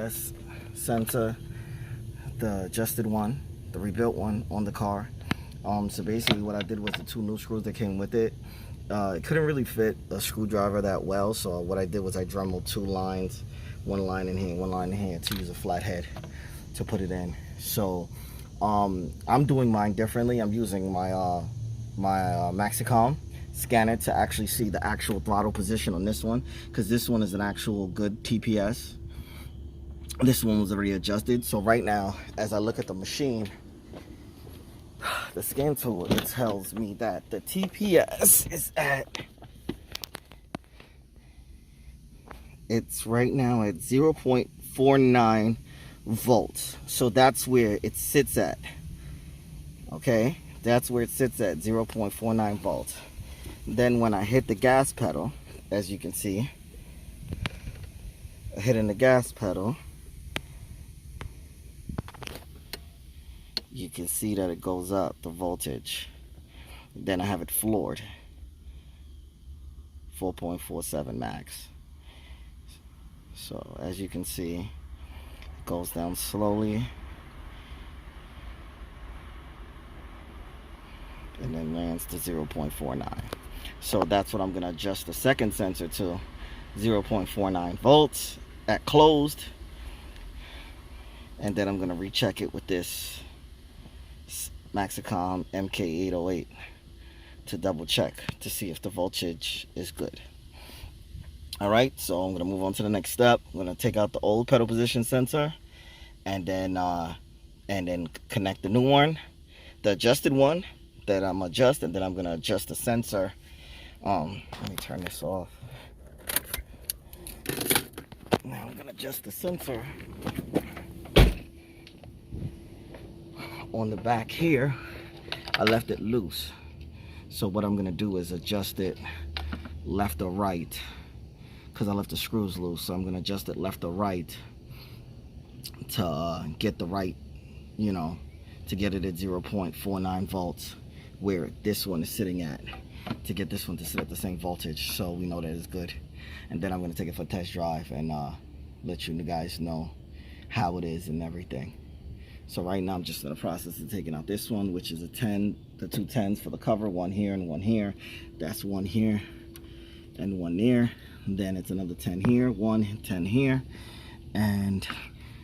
TPS sensor, the adjusted one, the rebuilt one on the car. So basically what I did was the 2 new screws that came with it. It couldn't really fit a screwdriver that well, so what I did was I dremelled 2 lines, 1 line in here, 1 line in here, to use a flathead to put it in. So I'm doing mine differently. I'm using my Maxicom scanner to actually see the actual throttle position on this one, because this one is an actual good TPS. This one was already adjusted. So right now, as I look at the machine, the scan tool, it tells me that the TPS is it's right now at 0.49 volts. So that's where it sits at. Okay, that's where it sits at, 0.49 volts. Then when I hit the gas pedal, as you can see, hitting the gas pedal, you can see that it goes up, the voltage. Then I have it floored, 4.47 max. So as you can see, it goes down slowly and then lands to 0.49. So that's what I'm going to adjust the second sensor to, 0.49 volts at closed. And then I'm going to recheck it with this Maxicom MK808 to double check to see if the voltage is good. Alright, so I'm going to move on to the next step. I'm going to take out the old pedal position sensor and then connect the new one, the adjusted one that I'm adjusting, and then I'm going to adjust the sensor. Let me turn this off. Now I'm going to adjust the sensor on the back here. I left it loose, so what I'm going to do is adjust it left or right, because I left the screws loose. So I'm going to adjust it left or right to get the right, you know, to get it at 0.49 volts where this one is sitting at, to get this one to sit at the same voltage, so we know that it's good. And then I'm going to take it for a test drive and let you guys know how it is and everything. So right now I'm just in the process of taking out this one, which is a 10, the 2 10s for the cover, one here and one here. That's one here and one there. And then it's another 10 here, 1 10 here. And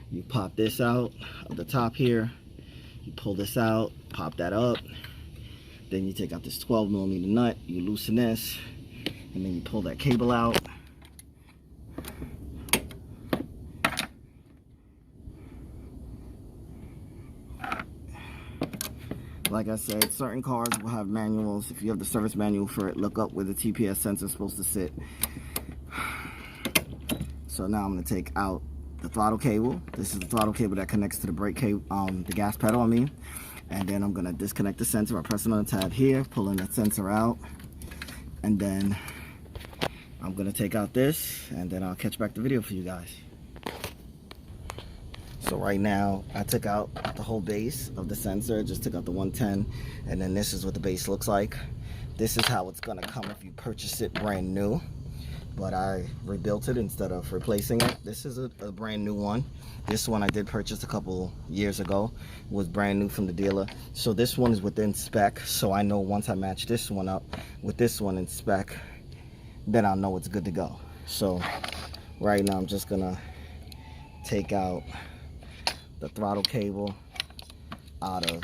you pop this out of the top here, you pull this out, pop that up. Then you take out this 12mm nut, you loosen this, and then you pull that cable out. Like I said, certain cars will have manuals. If you have the service manual for it, look up where the TPS sensor is supposed to sit. So now I'm going to take out the throttle cable. This is the throttle cable that connects to the brake cable, the gas pedal, I mean. And then I'm going to disconnect the sensor by pressing on the tab here, pulling that sensor out. And then I'm going to take out this, and then I'll catch back the video for you guys. So right now, I took out the whole base of the sensor, just took out the 110, and then this is what the base looks like. This is how it's going to come if you purchase it brand new. But I rebuilt it instead of replacing it. This is a brand new one. This one I did purchase a couple years ago, was brand new from the dealer. So this one is within spec, so I know once I match this one up with this one in spec, then I'll know it's good to go. So right now I'm just gonna take out the throttle cable out of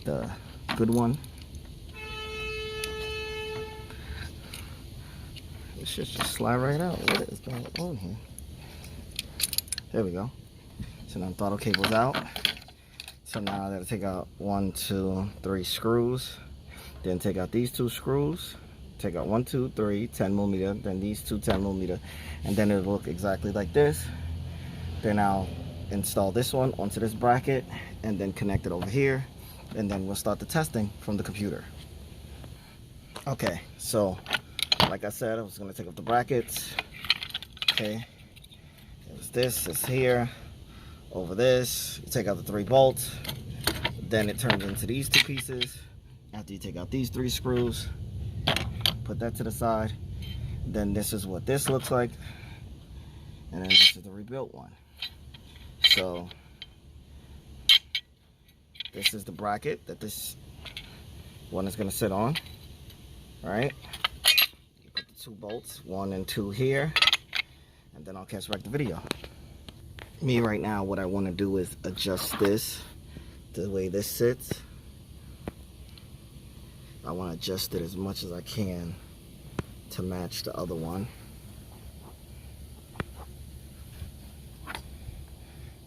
the good one. It should just slide right out. What is going on here? There we go. So now the throttle cable's out. So now I gotta take out 1, 2, 3 screws. Then take out these 2 screws. Take out 1, 2, 3 10mm. Then these 2 10mm. And then it'll look exactly like this. Then I'll install this one onto this bracket and then connect it over here. And then we'll start the testing from the computer. Okay, so like I said, I was going to take off the brackets. Okay, it's here, over this. You take out the 3 bolts, then it turns into these 2 pieces. After you take out these 3 screws, put that to the side. Then this is what this looks like. and then this is the rebuilt one. So this is the bracket that this one is going to sit on. All right, you put the 2 bolts, 1 and 2 here, and then I'll catch back the video. Me right now, what I want to do is adjust this the way this sits. I want to adjust it as much as I can to match the other one,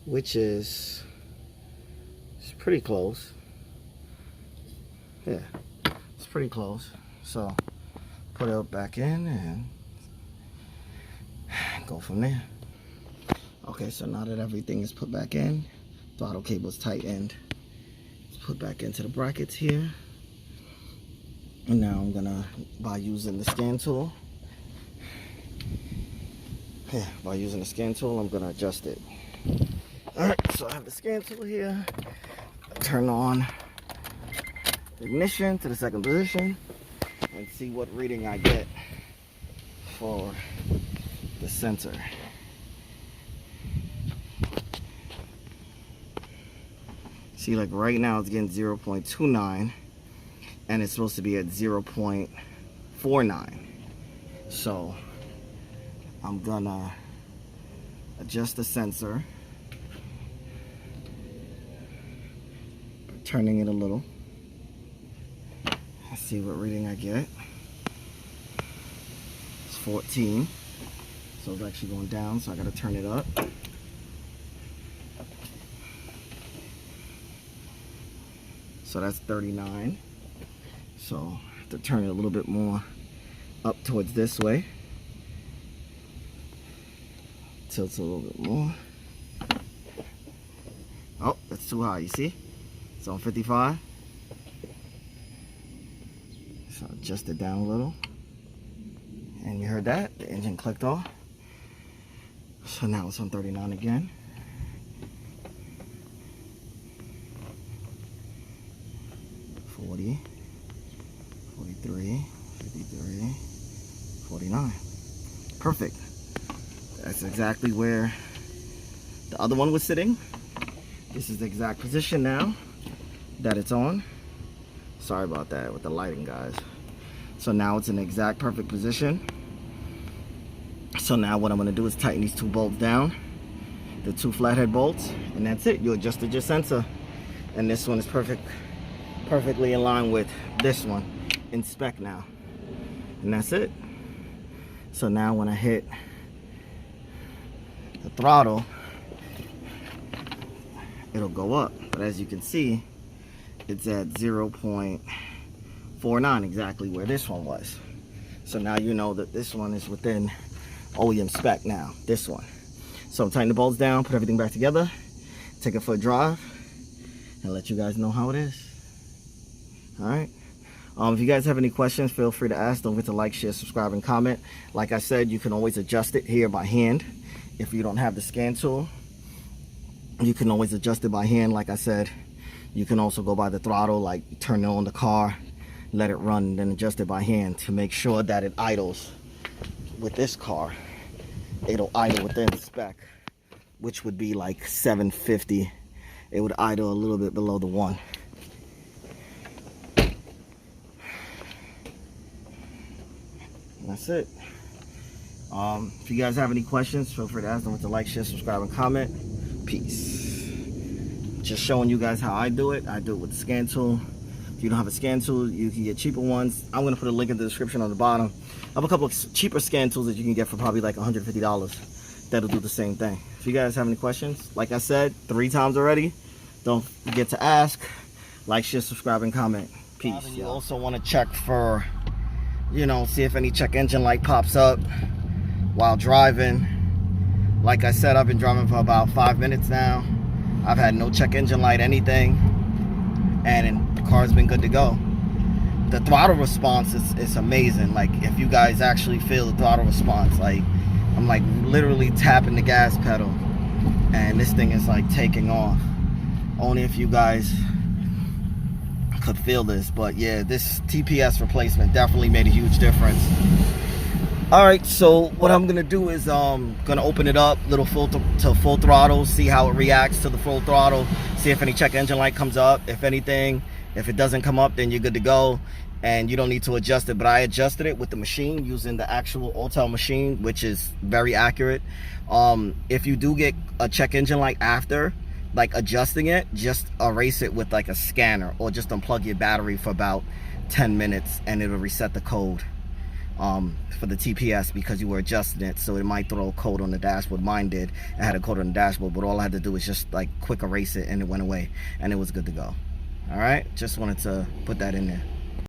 which is it's pretty close. Yeah, it's pretty close. So put it back in and go from there. Okay, so now that everything is put back in, throttle cable is tightened, it's put back into the brackets here. And now I'm gonna, by using the scan tool, I'm gonna adjust it. All right, so I have the scan tool here. Turn on ignition to the 2nd position and see what reading I get for the sensor. See, like right now it's getting 0.29 and it's supposed to be at 0.49. So I'm gonna adjust the sensor, turning it a little. Let's see what reading I get. It's 14, so it's actually going down, so I gotta turn it up. So that's 39. So I have to turn it a little bit more up towards this way. Tilts a little bit more. Oh, that's too high, you see? It's on 55. So adjust it down a little. And you heard that, the engine clicked off. So now it's on 39 again. 40, 43, 53, 49. Perfect. That's exactly where the other one was sitting. This is the exact position now that it's on. Sorry about that with the lighting, guys. So now it's in the exact perfect position. So now what I'm gonna do is tighten these 2 bolts down, the 2 flathead bolts, and that's it. You adjusted your sensor, and this one is perfectly in line with this one in spec now, and that's it. So now when I hit the throttle, it'll go up, but as you can see, it's at 0.49, exactly where this one was. So now you know that this one is within OEM spec now, this one. So tighten the bolts down, put everything back together, take it for a drive, and let you guys know how it is. All right. If you guys have any questions, feel free to ask. Don't forget to like, share, subscribe, and comment. Like I said, you can always adjust it here by hand. If you don't have the scan tool, you can always adjust it by hand. Like I said, you can also go by the throttle, like turn on the car, let it run, and then adjust it by hand to make sure that it idles. With this car, it'll idle within spec, which would be like 750. It would idle a little bit below the 1. That's it. If you guys have any questions, feel free to ask them with the like, share, subscribe, and comment. Peace. Just showing you guys how I do it. I do it with the scan tool. If you don't have a scan tool, you can get cheaper ones. I'm going to put a link in the description on the bottom. I have a couple of cheaper scan tools that you can get for probably like $150. That'll do the same thing. If you guys have any questions, like I said 3 times already, don't forget to ask, like, share, subscribe, and comment. Peace. You also want to check for, you know, see if any check engine light pops up while driving. Like I said, I've been driving for about 5 minutes now. I've had no check engine light, anything, and the car's been good to go. The throttle response is amazing. Like, if you guys actually feel the throttle response, like, I'm like literally tapping the gas pedal and this thing is like taking off. Only if you guys could feel this. But yeah, this TPS replacement definitely made a huge difference. All right, so what I'm gonna do is gonna open it up to full throttle, see how it reacts to the full throttle, see if any check engine light comes up. If anything, if it doesn't come up, then you're good to go and you don't need to adjust it. But I adjusted it with the machine using the actual Autel machine, which is very accurate. If you do get a check engine light after like adjusting it, just erase it with like a scanner, or just unplug your battery for about 10 minutes and it'll reset the code for the TPS, because you were adjusting it, so it might throw a code on the dashboard. Mine did. I had a code on the dashboard, but all I had to do was just like quick erase it and it went away and it was good to go. All right, just wanted to put that in there.